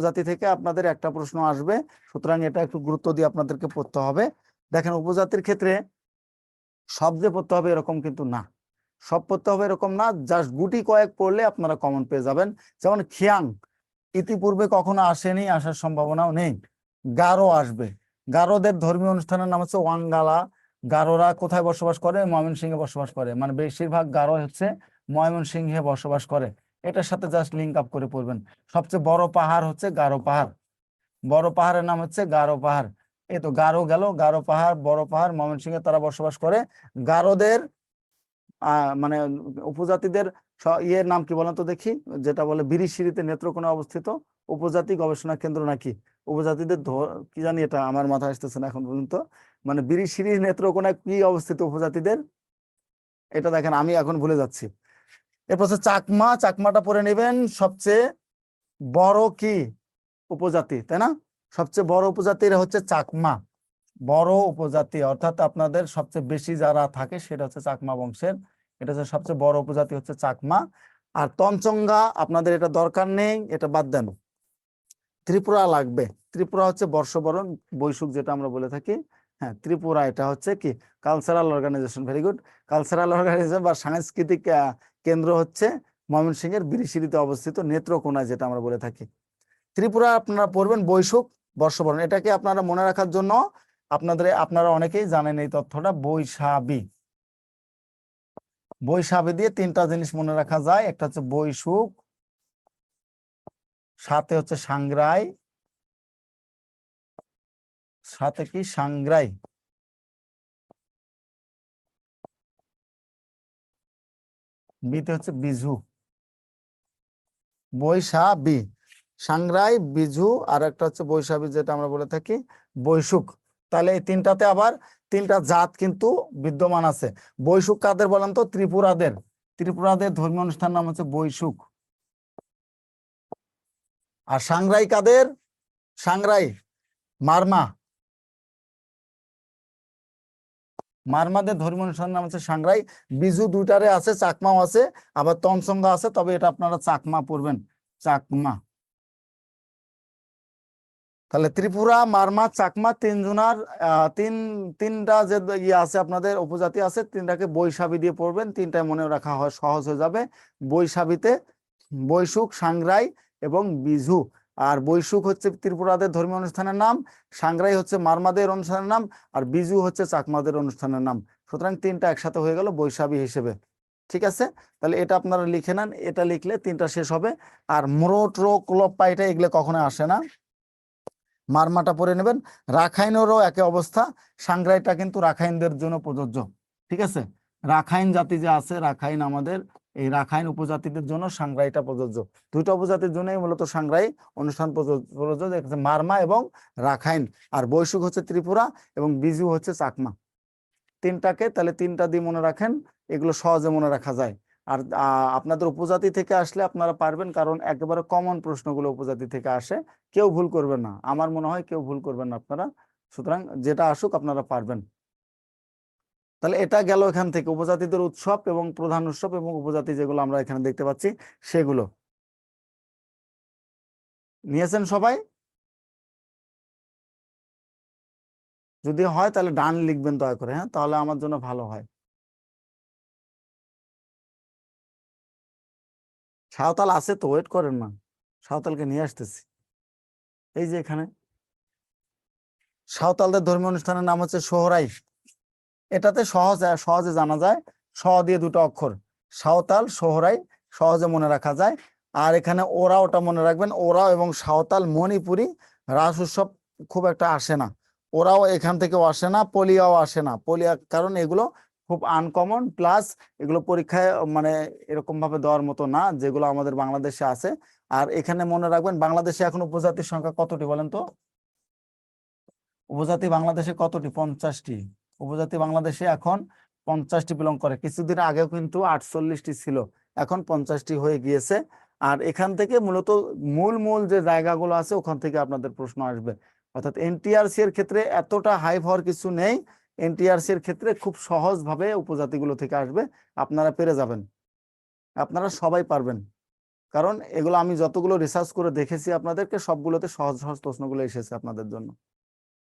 উপজাতি থেকে আপনাদের একটা প্রশ্ন আসবে, সুতরাং এটা একটু গুরুত্ব দিয়ে আপনাদেরকে পড়তে হবে। দেখেন, উপজাতির ক্ষেত্রে সব যে পড়তে হবে এরকম কিন্তু না, সব পড়তে হবে এরকম না, জাস্ট গুটি কয়েক পড়লে আপনারা কমন পেয়ে যাবেন। যেমন খিয়াং ইতিপূর্বে কখনো আসেনি, আসার সম্ভাবনাও নেই। গারো আসবে, গারোদের ধর্মীয় অনুষ্ঠানের নাম হচ্ছে ওয়াঙ্গালা। গারোরা কোথায় বসবাস করে? ময়মনসিংহে বসবাস করে, মানে বেশিরভাগ গারো হচ্ছে ময়মনসিংহে বসবাস করে। এটার সাথে জাস্ট লিঙ্ক আপ করে পড়বেন। সবচেয়ে বড় পাহাড় হচ্ছে গারো পাহাড়, বড় পাহাড়ের নাম হচ্ছে গারো পাহাড়। এই তো গারো গেল, গারো পাহাড়, বড় পাহাড়, ময়মনসিংহে তারা বসবাস করে। গারোদের মানে উপজাতিদের ইয়ের নাম কি বলেন তো দেখি, যেটা বলে বিরিশিরিতে নেত্রকোনা অবস্থিত উপজাতি গবেষণা কেন্দ্র নাকি উপজাতিদের কি জানি, এটা আমার মাথায় আসতেছে না এখন পর্যন্ত। মানে বিরিশিরি নেত্রকোনা কি অবস্থিত উপজাতিদের, এটা দেখেন আমি এখন ভুলে যাচ্ছি। এরপর হচ্ছে চাকমা, চাকমাটা পড়ে নেবেন। সবচেয়ে বড় কি উপজাতি, তাই না? সবচেয়ে বড় উপজাতির হচ্ছে চাকমা, বড় উপজাতি অর্থাৎ আপনাদের সবচেয়ে বেশি যারা থাকে সেটা হচ্ছে চাকমা বংশের। এটা হচ্ছে সবচেয়ে বড় উপজাতি হচ্ছে চাকমা। আর তঞ্চঙ্গা আপনাদের এটা দরকার নেই, এটা বাদ দেন। ত্রিপুরা লাগবে, ত্রিপুরা হচ্ছে বর্ষবরণ বৈশুখ যেটা আমরা বলে থাকি। হ্যাঁ, ত্রিপুরা এটা হচ্ছে কি cultural organization, very good. Cultural organization বা সাংস্কৃতিক কেন্দ্র হচ্ছে ময়মনসিংহের বিরিশিরিতে অবস্থিত নেত্রকোনা, যেটা আমরা বলে থাকি। ত্রিপুরা আপনারা পড়বেন বৈশুখ বর্ষবরণ, এটাকে আপনারা মনে রাখার জন্য আপনারা অনেকেই জানেন এই তথ্যটা। বৈশাখী, বৈশাখী দিয়ে তিনটা জিনিস মনে রাখা যায়, একটা হচ্ছে বৈশুখ, সাথে হচ্ছে সাংগ্রাই, সাথে কি সাংগ্রাই, বিতে হচ্ছে বিজু। বৈশাখী, সাংগ্রাই, বিজু, আর একটা হচ্ছে বৈশাখী যেটা আমরা বলে থাকি বৈশুখ। তাহলে এই তিনটাতে আবার তিনটা জাত কিন্তু বিদ্যমান আছে। বৈশুখ কাদের বলেন তো? ত্রিপুরাদের। ত্রিপুরাদের ধর্মীয় অনুষ্ঠান নাম হচ্ছে বৈশুখ। আর সাংগ্রাই কাদের? সাংগ্রাই মারমা, মারমাদের ধর্মীয় অনুষ্ঠানের নাম হচ্ছে সাংগ্রাই। বিজু দুইটারে আছে, চাকমাও আছে, আবার তনসঙ্গা আছে, তবে এটা আপনারা চাকমা পড়বেন, চাকমা। তাহলে ত্রিপুরা, মারমা, চাকমা তিনজনার তিনটা যে ইয়ে আছে আপনাদের উপজাতি আছে, তিনটাকে বৈশাখী দিয়ে পড়বেন, তিনটায় মনে রাখা হয়, সহজ হয়ে যাবে। বৈশাখীতে বৈশুখ, সাংগ্রাই এবং বিজু। আর বৈশুখ হচ্ছে ত্রিপুরাদের ধর্মীয় অনুষ্ঠানের নাম, সাংগ্রাই হচ্ছে মারমাদের অনুষ্ঠানের নাম, আর বিজু হচ্ছে চাকমাদের অনুষ্ঠানের নাম। সুতরাং তিনটা একসাথে হয়ে গেল বৈশাখী হিসেবে। ঠিক আছে, তাহলে এটা আপনারা লিখে নেন, এটা লিখলে তিনটা শেষ হবে। আর মোরট রো ক্লোপ পাইটা এগুলো কখনো আসে না, মারমাটা পরে নেবেন। রাখাইনেরও একই অবস্থা, সাংগ্রাইটা কিন্তু রাখাইনদের জন্য প্রযোজ্য। ঠিক আছে, রাখাইন জাতি যে আছে, রাখাইন আমাদের এই রাখাইন উপজাতিদের জন্য সাংগ্রাইটা প্রযোজ্য। দুইটা উপজাতির জন্যই মূলত সাংগ্রাই অনুষ্ঠান প্রযোজ্য, মারমা এবং রাখাইন। আর বৈশুখ হচ্ছে ত্রিপুরা এবং বিজু হচ্ছে চাকমা। তিনটাকে তাহলে তিনটা দিয়ে মনে রাখেন, এগুলো সহজে মনে রাখা যায়। আর আপনাদের উপজাতি থেকে আসলে আপনারা পারবেন, কারণ একেবারে কমন প্রশ্নগুলো উপজাতি থেকে আসে, কেউ ভুল করবেন না, আমার মনে হয় কেউ ভুল করবেন না আপনারা। সুতরাং যেটা আসুক আপনারা পারবেন। তাহলে এটা গেল এখান থেকে উপজাতিদের উৎসব এবং প্রধান উৎসব এবং উপজাতি যেগুলো আমরা এখানে দেখতে পাচ্ছি সেগুলো নিয়েছেন সবাই। যদি হয় তাহলে ডান লিখবেন দয়া করে, হ্যাঁ, তাহলে আমার জন্য ভালো হয়। সাঁওতাল আছে তো, ওয়েট করেন না, সাঁওতালকে নিয়ে আসতেছি। এই যে এখানে সাঁওতালদের ধর্মীয় অনুষ্ঠানের নাম হচ্ছে সোহরাই। এটাতে সহজে জানা যায়, স দিয়ে দুটো অক্ষর, সাঁওতাল সোহরাই, সহজে মনে রাখা যায়। আর এখানে ওটা মনে রাখবেন, ওরাও এবং সাঁওতাল মণিপুরি রাস উৎসব খুব একটা আসে না, ওরাও এখান থেকেও আসে না, পলিয়াও আসে না। পলিয়া কারণ এগুলো খুব আনকমন, প্লাস এগুলো পরীক্ষায় মানে এরকম ভাবে দেওয়ার মতো না যেগুলো আমাদের বাংলাদেশে আছে। আর এখানে মনে রাখবেন, বাংলাদেশে এখন উপজাতির সংখ্যা কতটি বলেন তো? উপজাতি বাংলাদেশে কতটি? 50টি। উপজাতি বাংলাদেশে এখন 50টি বিলং করে, কিছুদিন আগেও কিন্তু 48টি ছিল, এখন 50টি হয়ে গিয়েছে। আর এখান থেকে মূলত মূল মূল যে জায়গাগুলো আছে ওখান থেকে আপনাদের প্রশ্ন আসবে। অর্থাৎ এনটিআরসি এর ক্ষেত্রে এতটা হাই হওয়ার কিছু নেই, এনটিআরসি এর ক্ষেত্রে খুব সহজভাবে উপজাতিগুলো থেকে আসবে, আপনারা পেরে যাবেন, আপনারা সবাই পারবেন। কারণ এগুলো আমি যতগুলো রিসার্চ করে দেখেছি আপনাদেরকে সবগুলোতে সহজ সহজ প্রশ্নগুলো এসেছে আপনাদের জন্য।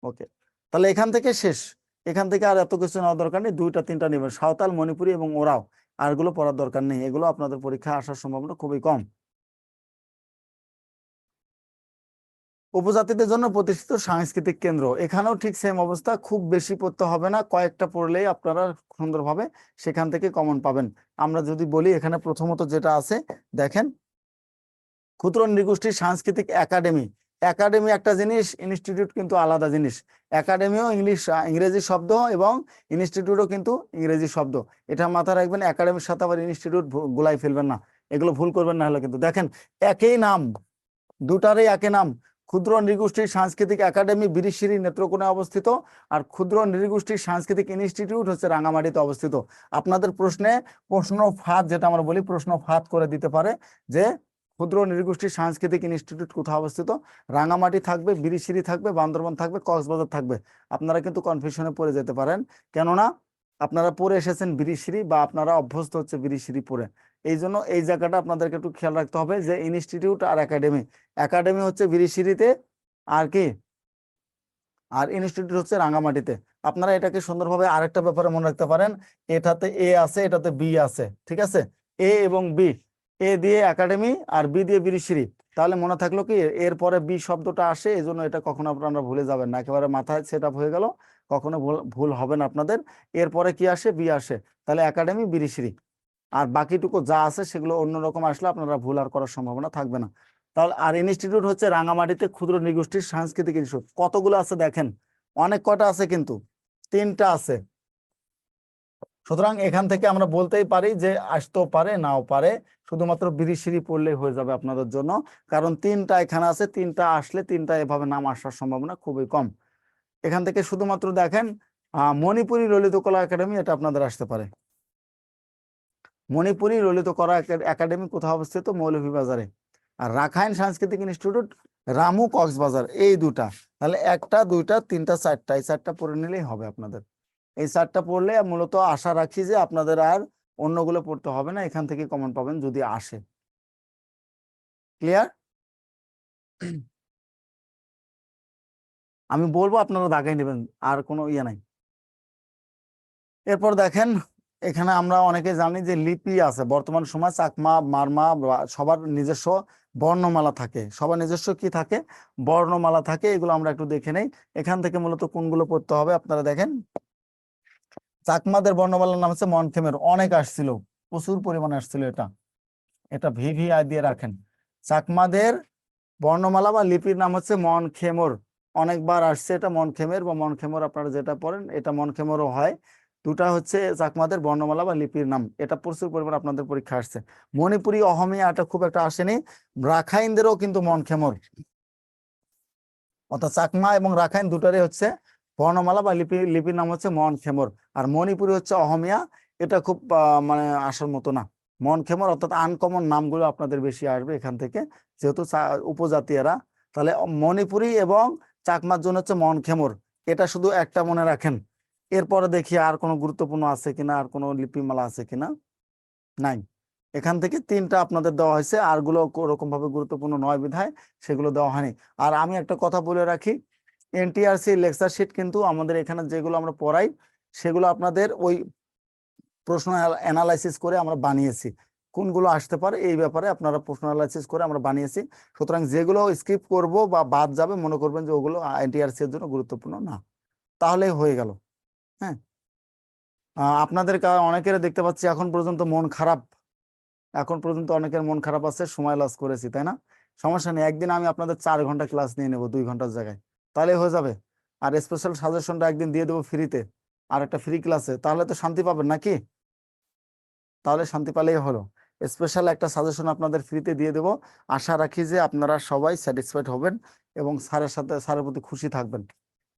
ওকে, তাহলে এখান থেকে শেষ। এখান থেকে আর এত কিছু নেওয়ার দরকার নেই, 2টা 3টা নেবেন, সাঁওতাল, মণিপুরি এবং ওরাও। আর এগুলো পড়ার দরকার নেই, এগুলো আপনাদের পরীক্ষায় আসার সম্ভাবনা খুবই কম। উপজাতিদের জন্য প্রতিষ্ঠিত সাংস্কৃতিক কেন্দ্র, এখানেও ঠিক সেম অবস্থা, খুব বেশি পড়তে হবে না, কয়েকটা পড়লেই আপনারা সুন্দরভাবে সেখান থেকে কমন পাবেন। আমরা যদি বলি এখানে প্রথমত যেটা আছে দেখেন, ক্ষুদ্র নৃগোষ্ঠী সাংস্কৃতিক একাডেমি। একাডেমি একটা জিনিস, ইনস্টিটিউট কিন্তু আলাদা জিনিস। একাডেমিও ইংরেজি শব্দ এবং ইনস্টিটিউটও কিন্তু ইংরেজি শব্দ, এটা মাথায় রাখবেন। একাডেমির সাথে আবার ইনস্টিটিউট গুলাই ফেলবেন না, এগুলো ভুল করবেন না হলে কিন্তু। দেখেন একই নাম, দুটারই একই নাম, ক্ষুদ্র নৃগোষ্ঠীর সাংস্কৃতিক একাডেমি বিরিশিরি নেত্রকোণে অবস্থিত, আর ক্ষুদ্র নৃগোষ্ঠীর সাংস্কৃতিক ইনস্টিটিউট হচ্ছে রাঙামাটিতে অবস্থিত। আপনাদের প্রশ্ন ফাঁদ, যেটা আমরা বলি, প্রশ্ন ফাঁদ করে দিতে পারে যে ক্ষুদ্র নৃগোষ্ঠীর সাংস্কৃতিক ইনস্টিটিউট কোথায় অবস্থিত। রাঙামাটি থাকবে, বিরিশিরি থাকবে, বান্দরবান থাকবে, কক্সবাজার থাকবে। আপনারা কিন্তু কনফিউশনে পড়ে যেতে পারেন, কেননা আপনারা পড়ে এসেছেন বিরিশিরি, বা আপনারা অভ্যস্ত হচ্ছে বিরিশিরি পড়ে। এই জন্য এই জায়গাটা আপনাদেরকে একটু খেয়াল রাখতে হবে যে ইনস্টিটিউট আর একাডেমি, একাডেমি হচ্ছে বিরিশিরিতে, আর কি, আর ইনস্টিটিউট হচ্ছে রাঙামাটিতে। আপনারা এটাকে সুন্দরভাবে আরেকটা ব্যাপারে মনে রাখতে পারেন, এটাতে এ আছে, এটাতে বি আছে, ঠিক আছে, এ এবং বি, এ দিয়ে একাডেমি আর বি দিয়ে বিরিশিরি, তাহলে মনে থাকলো কি এর পরে বি শব্দটা আসে, এই জন্য এটা কখনো আপনারা ভুলে যাবেন না, একেবারে মাথায় সেট আপ হয়ে গেল, কখনো ভুল হবে না আপনাদের। এরপরে কি আসে, বি আসে, তাহলে একাডেমি বিরিশিরি, আর বাকিটুকু যা আছে সেগুলো অন্যরকম আসলে আপনারা ভুল আর করার সম্ভাবনা থাকবে না। তাহলে আর ইনস্টিটিউট হচ্ছে রাঙামাটিতে ক্ষুদ্র নৃগোষ্ঠীর সাংস্কৃতিক ইনস্টিটিউট। কতগুলো আছে দেখেন, অনেক কটা আছে, কিন্তু 3টা আছে। সুতরাং এখান থেকে আমরা বলতেই পারি যে আসতেও পারে, নাও পারে, শুধুমাত্র বিরিশিরি পড়লেই হয়ে যাবে আপনাদের জন্য, কারণ 3টা এখানে আছে, 3টা আসলে 3টা এভাবে নাম আসার সম্ভাবনা খুবই কম। এখান থেকে শুধুমাত্র দেখেন মণিপুরি ললিত কলা একাডেমি, এটা আপনাদের আসতে পারে। মণিপুরি ললিত কলা একাডেমি কোথায় অবস্থিত, মৌলভীবাজারে। আর রাখাইন সাংস্কৃতিক ইনস্টিটিউট রামু, কক্সবাজার, এই দুটা। তাহলে 1টা 2টা 3টা 4টা, এই 4টা পড়ে নিলেই হবে আপনাদের। এই 4টা পড়লে মূলত আশা রাখি যে আপনাদের আর অন্যগুলো পড়তে হবে না, এখান থেকে কমন পাবেন যদি আসে। ক্লিয়ার? আমি বলবো আপনারা দাগাই নেবেন, আর কোনো ইয়ে নাই। এরপর দেখেন, এখানে আমরা অনেকে জানি যে লিপি আছে। বর্তমান সময় চাকমা, মারমা সবার নিজস্ব বর্ণমালা থাকে, সবার নিজস্ব কি থাকে, বর্ণমালা থাকে। এগুলো আমরা একটু দেখে নেই, এখান থেকে মূলত কোনগুলো পড়তে হবে। আপনারা দেখেন, চাকমাদের বর্ণমালার নাম হচ্ছে মনখেমের, অনেক আসছিল, প্রচুর পরিমাণে আসছিল। এটা এটা ভিভিআই দিয়ে রাখেন। চাকমাদের বর্ণমালা বা লিপির নাম হচ্ছে মনখেমর, অনেকবার আসছে এটা, মনখেমের বা মনখেমর, আপনারা যেটা পড়েন এটা মনখেমরও হয়। দুটা হচ্ছে চাকমাদের বর্ণমালা বা লিপির নাম, এটা প্রচুর পরিমাণ আপনাদের পরীক্ষা আসছে। মণিপুরি, অহমিয়া এটা খুব একটা আসেনি। রাখাইনদেরও কিন্তু মনখেমর, অর্থাৎ চাকমা এবং রাখাইন দুটারই হচ্ছে বর্ণমালা বা লিপির নাম হচ্ছে মনখেমর। আর মণিপুরি হচ্ছে অহমিয়া, এটা খুব মানে আসার মতো না। মনখেমর অর্থাৎ আনকমন নামগুলো আপনাদের বেশি আসবে এখান থেকে, যেহেতু উপজাতি এরা। তাহলে মণিপুরি এবং চাকমার জন্য হচ্ছে মনখেমর, এটা শুধু একটা মনে রাখেন। এরপরে দেখি আর কোনো গুরুত্বপূর্ণ আছে কিনা, আর কোনো লিপিমালা আছে কিনা, নাই। এখান থেকে 3টা আপনাদের দেওয়া হয়েছে, আরগুলো ওরকম ভাবে গুরুত্বপূর্ণ নয় বিধায় সেগুলো দেওয়া হয়নি। আর আমি একটা কথা বলে রাখি, এনটিআরসি লেকচার শিট কিন্তু আমাদের এখানে যেগুলো আমরা পড়াই সেগুলো আপনাদের ওই প্রশ্ন অ্যানালাইসিস করে আমরা বানিয়েছি, কোনগুলো আসতে পারে এই ব্যাপারে আপনারা প্রশ্ন অ্যানালাইসিস করে আমরা বানিয়েছি। সুতরাং যেগুলো স্কিপ করব বা বাদ যাবে মনে করবেন যে ওগুলো এনটিআরসি এর জন্য গুরুত্বপূর্ণ না, তাহলে হয়ে গেল। হ্যাঁ, আপনাদের অনেকের দেখতে পাচ্ছি এখন পর্যন্ত মন খারাপ, এখন পর্যন্ত অনেকের মন খারাপ আছে, সময় লস করেছি, তাই না? সমস্যা নেই, একদিন আমি আপনাদের 4 ঘন্টা ক্লাস নিয়ে নেবো 2 ঘন্টার জায়গায়, তাহলে হয়ে যাবে। আর স্পেশাল সাজেশনটা একদিন দিয়ে দেবো ফ্রিতে, আর একটা ফ্রি ক্লাসে, তাহলে তো শান্তি পাবেন নাকি? তাহলে শান্তি পেলেই হলো। স্পেশাল একটা সাজেশন আপনাদের ফ্রিতে দিয়ে দেবো। আশা রাখি যে আপনারা সবাই স্যাটিসফাইড হবেন এবং স্যারের প্রতি খুশি থাকবেন।